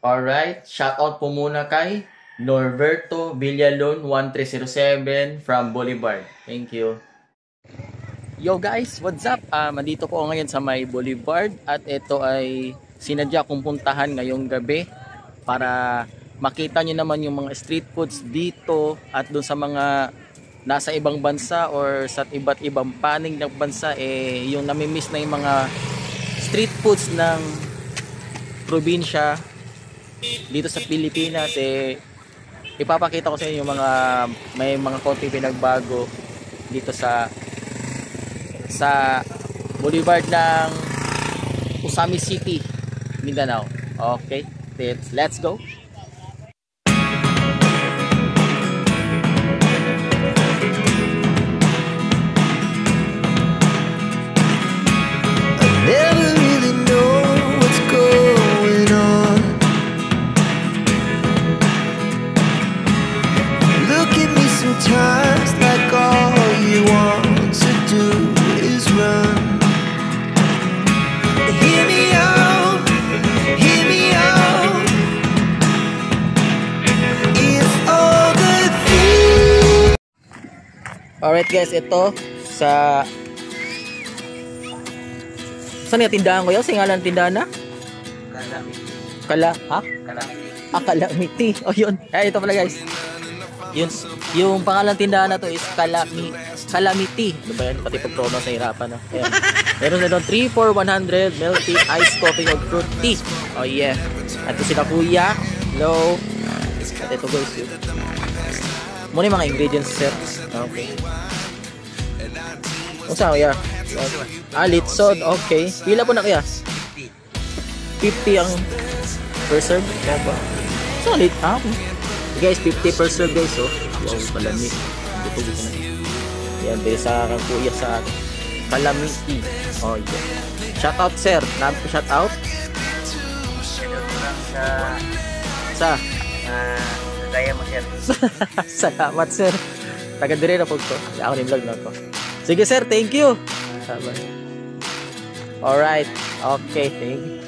Alright, shoutout po muna kay Norberto Villalon 1307 from Boulevard. Thank you. Yo guys, what's up? Andito po ako ngayon sa may Boulevard at ito ay sinadya kong puntahan ngayong gabi para makita nyo naman yung mga street foods dito at dun sa mga nasa ibang bansa or sa iba't ibang panig ng bansa, yung namimiss na yung mga street foods ng probinsya dito sa Pilipinas. Ipapakita ko sa inyo yung mga may mga konting pinagbago dito sa Boulevard ng Usami City, Mindanao. Okay, let's go. Never really know what's going on. Look at me sometimes like all you want to do is run. Hear me out, hear me out. If all the things. Alright guys, ito sa saan yung tindahan ko yun? Singalan tindahan na? Calamity. O yun. Ito pala guys. Yung pangalan tindahan na to is Calamity. Ano ba yan? Pati pag-pronounce na hirapan. No? Ayan. Meron na doon 3 for 100 milk tea, iced coffee, or fruit tea. Oh yeah. At ito sila kuya. Hello. At ito guys. Muna yung mga ingredients sir. Okay. Kung saan kuya? Litson, okay. Pila po na kaya? 50 ang per serve. Kaya ba? Solid, okay. Guys, 50 per serve guys, oh. Wow, kalami. Dito na. Yan, dahil sa aking kuya sa Calamity. Oh, yeah. Shoutout, sir. Shoutout? Sa? Daya mo, sir. Salamat, sir. Taga-dire na po ito. Ako na yung vlog na ito. Sige, sir. Thank you. Alright. Okay, thank you.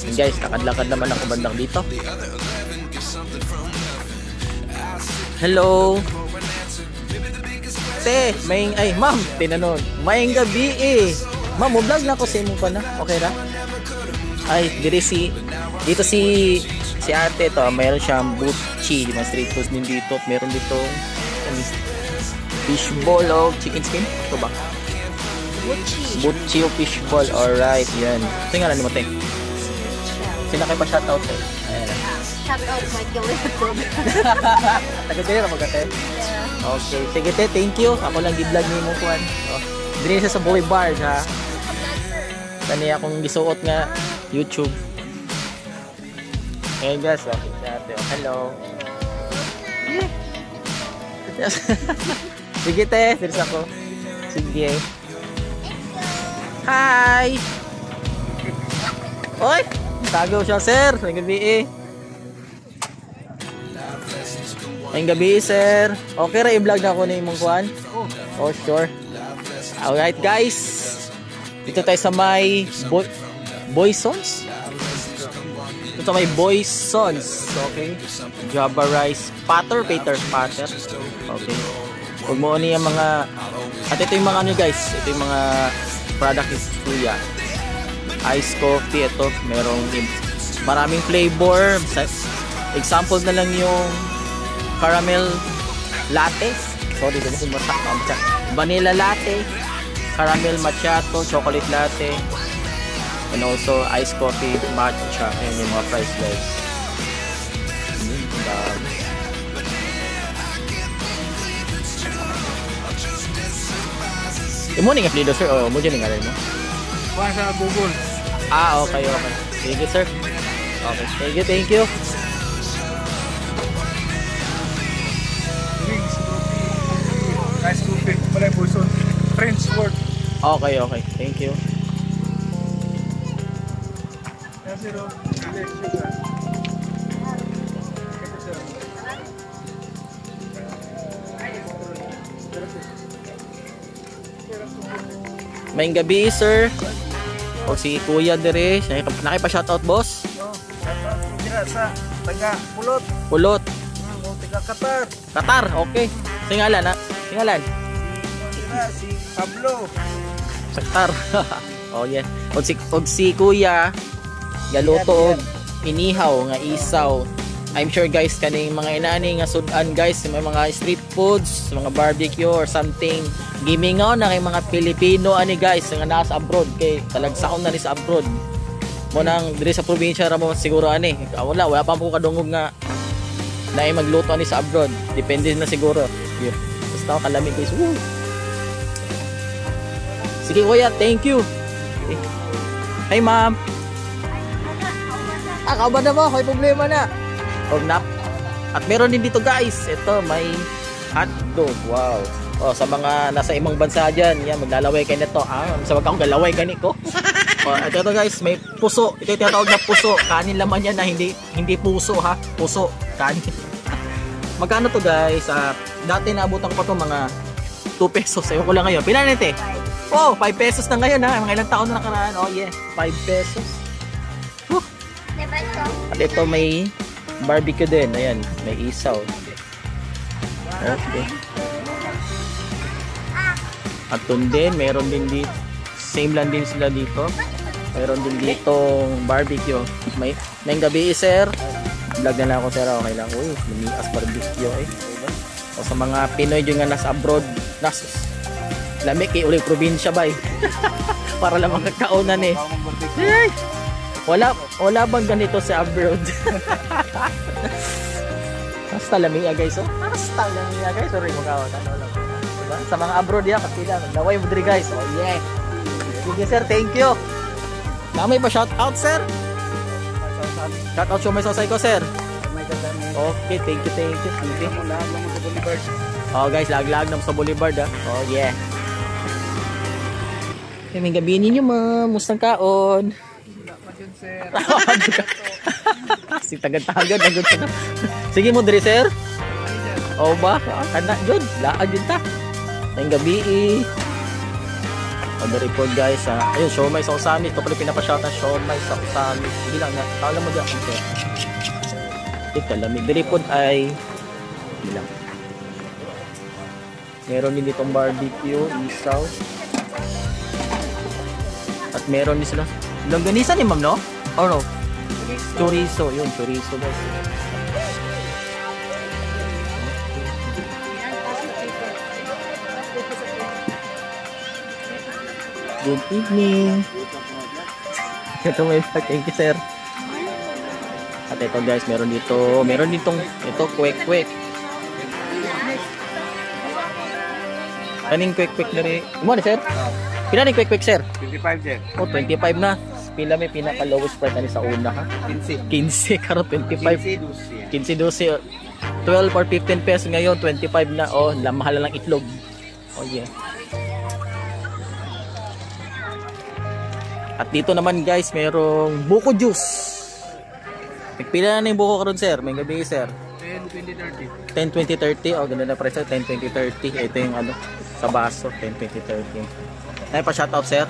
And guys, lakad-lakad naman ako bandang dito. Hello. Ma'am, tinanon. Maying gabi Ma'am, vlog na ako sa imo pa na. Okay ra? Ay, dito si ate to, mayroon siyang butchi, mga street foods din dito. Meron dito fishball o chicken skin. Ito ba? Butchi o fishball. Alright, yan. Ito yung ngalan mo, te. Sino kayo pa shoutout, te? Shoutout my Gillian. Taga-tira na mag-ate? Yeah. Okay. Sige, te. Thank you. Ako lang gi-vlog ni mo, Juan. Dili siya sa Boulevard, ha? Kani akong gisuot nga YouTube. Hey, guys. Okay, ate. Hello. Sige, te. Diris ako. Sige. Hi! Oy! Tagaw siya, sir. Ngayong gabi Ngayong gabi, sir. Okay ra, i-vlog na ako na yung Kuan? Oh, sure. Alright, guys. Dito tayo sa may Boysons. Dito sa may Boysons. Okay. Java rice. Pater. Okay. Huwag mo niya mga... At ito yung mga ano, guys. Ito yung mga product is kuya. Iced coffee. Ito. Merong maraming flavor. Example na lang yung caramel latte. Sorry, dito ko masak. Vanilla latte, caramel macchiato, chocolate latte, and also iced coffee, matcha, and yung mga price guys. Yung morning apelido sir, o mo dyan yung alay mo? Kuha sa Google. Okay. Thank you sir. Okay, thank you. Nice coffee. Malay Boyson. French word. Okay. Thank you. Maying gabi, sir. O si Kuya dire, nakipa-shoutout boss. Dira sa taga Pulot. Pulot. O taga Qatar. Qatar, okay. Singalan ha? Singalan? Dira si Pablo. Sa Qatar. Oh yeah. Og si Kuya galuto og inihaw nga isaw. I'm sure guys kaning mga inani nga sudan guys, may mga street foods, mga barbecue or something. Gimingaw na kay mga Pilipino ani guys nga nasa abroad kay talagsaon na ni sa abroad. Mo nang diri sa probinsya ra mo siguro ani. Wala pa mo kadungog nga na magluto ani sa abroad. Depende na siguro. Yeah. Basta kalamig guys. Woo. Sige kuya, thank you. Hey ma'am. Kauban na mo, may problema na. At meron din dito guys, ito may hotdog. Wow. Oh, sa mga nasa ibang bansa diyan, yan maglalaway kayo nito. Sa wag akong galaway gani ko. Oh, ito guys, may puso. Ito yung tinatawag na puso. Kanin laman yan na hindi puso ha. Puso, kanin. Magkano to guys? Dati naabutan ko pa to mga 2 pesos. Ayoko lang ngayon. Pila nito eh? Oh, 5 pesos na ngayon ha. Mga ilang taon na nakaraan. Oh yeah, 5 pesos. At ito may barbecue din. Ayan, may isaw. Okay. At din, meron din dito. Same lang din sila dito. Meron din ditong barbecue. May gabi sir. Vlog na lang ako sir. Okay lang. Uy, lumias barbecue eh. O sa mga Pinoy yung nga nasa abroad. Nasus. Lamig eh, ulit probinsya ba eh. Para lang magkakaunan eh. Ay! Wala bang ganito sa abroad? Basta lamig guys, oh. Basta lamig guys, sorry mo ka, diba? Sa mga abroad yan, kapila, naglaway mo diri guys. Oh yeah. Sige sir, thank you. May pa shout out sir. Shout out may sosay ko sir. Okay, thank you. Sige. Oh guys, lag na sa Boulevard ah. Oh yeah. May gabi ninyo ma'am, mustang kaon. Si tagad-tagad sige mo diri sir. O ba kana jud laag jud ta ang gabi diri po guys ayun siomai sa Usami ito pala pinapa-shout na siomai sa Usami bilang na tawag mo diyan sir ito lamig diri po ay bilang meron din ditong barbecue isaw at meron din sila longganisa ni ma'am no? Or no? Chorizo. Yun, chorizo guys. Good evening. Ito may thank you sir. At ito guys, meron ditong ito kwek-kwek. Kaning kwek-kwek na rin. Ano sir? Pila ni kwek-kwek sir? 25 sir. Oh, 25 na. Pila may pinaka lowest price na sa una ha? 15 karon 25 15 12 or 15 pesos ngayon 25 na oh mahal lang itlog oh yeah at dito naman guys merong buko juice pila na yung buko karon sir may gabi sir 10, 20, 30 oh ganda na price 10, 20, 30 ito yung ano sa baso 10, 20, 30 ay pa shoutout sir.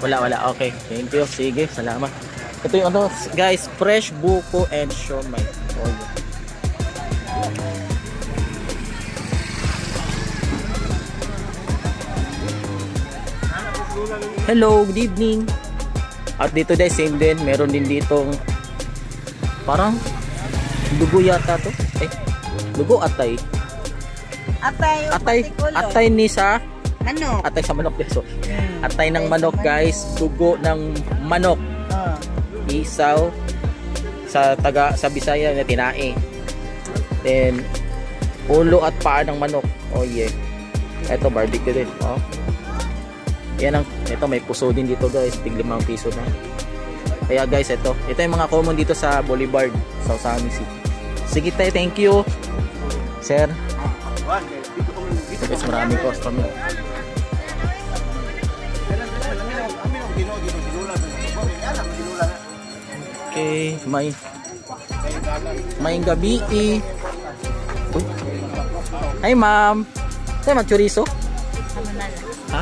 Wala. Okay. Thank you. Sige, salamat. Ito yung ano, guys, fresh buko and siomai. Oh, yeah. Hello, good evening. At dito guys, same din. Meron din ditong parang dugo yata to. Dugo atay. Atay ni sa manok. Atay sa manok deso. Atay ng manok guys, dugo ng manok. Isaw sa Bisaya na tinae. Then ulo at paa ng manok. Oh yeah. Ito barbecue din, oh. Ito may puso din dito guys, tig 5 piso na. Kaya guys, ito yung mga common dito sa Boulevard, sa Usami City. Sige tayo, thank you. Sir. Guys, maraming customer. Okay, may gabi Uy. Hi ma'am. Sa'yo chorizo? Hamonado. Ha?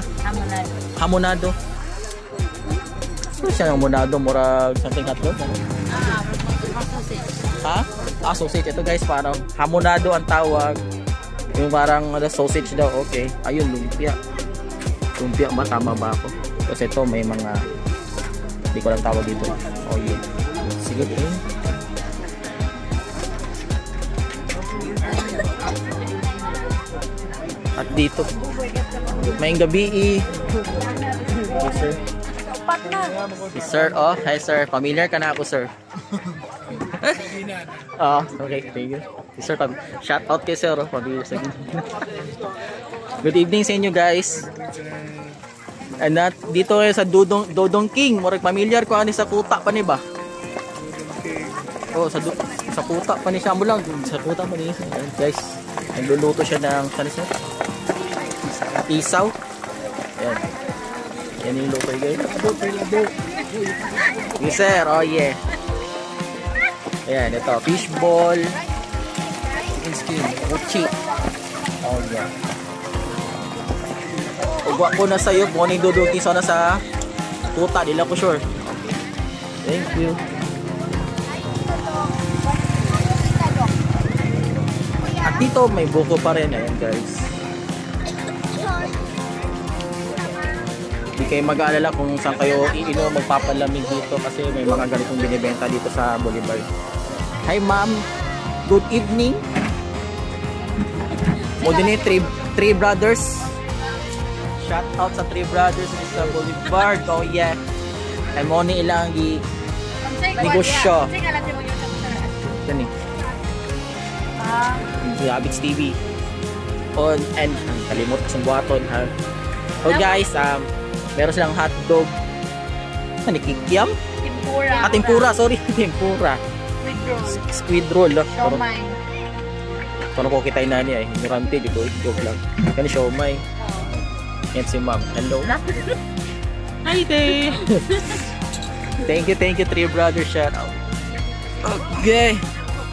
Hamonado. Ano siya ng monado, murag something hotdog? Ano? Sausage. Ha? Ah, sausage. Ito guys, parang hamonado ang tawag. Yung parang sausage daw. Okay. Ayun, lumpia. Lumpia ba? Tama ba ako? Kasi ito may mga hindi ko lang tawag dito. Oh, yun. Sige, At dito, may gabi. Yes, sir. Yes, sir. Oh, hi, sir. Familiar ka na ako, sir. Oh, okay. Thank you. Yes, sir. Shout out kay sir. Oh, familiar sa Good evening sa inyo, guys. And dito sa Dodong King. Murag familiar ko ani sa kuta pa ni ba? Oh, sa kuta pa ni siya mo lang. Sa kuta pa ni siya. Guys, nagluluto siya ng siya? Isaw. Ayan. Yan yung luto guys. Yes sir, oh yeah. Ayan, ito. Fishball. Chicken skin. Uchi. Oh yeah. Ugwa ko na sa'yo. Kung anong Dodong King na sa kuta. Di lang ko sure. Thank you. At dito may buko pa rin. Ayan guys. Hindi kayo mag-aalala kung saan kayo iinom magpapalamig dito kasi may mga ganitong binibenta dito sa Boulevard. Hi ma'am, good evening. Modine Three Brothers. Shout out sa Three Brothers sa Boulevard. Oh yeah. Ay mo ni ilang negosyo. Yan eh. Si Abits TV. On and kalimot sa buhaton ha. So guys, meron silang hotdog. Ano, kikiam? Tempura. Tempura, sorry. Tempura. Squid roll. Siomay. Kung ko kitay na niya eh. Ignorante, dito. Joke lang. Kani siomay. Yan si ma'am. Hello. Hi there. Thank you, Three Brothers. Shout out. Okay.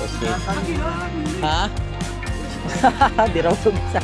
Okay. Ha? Di raw sumisa.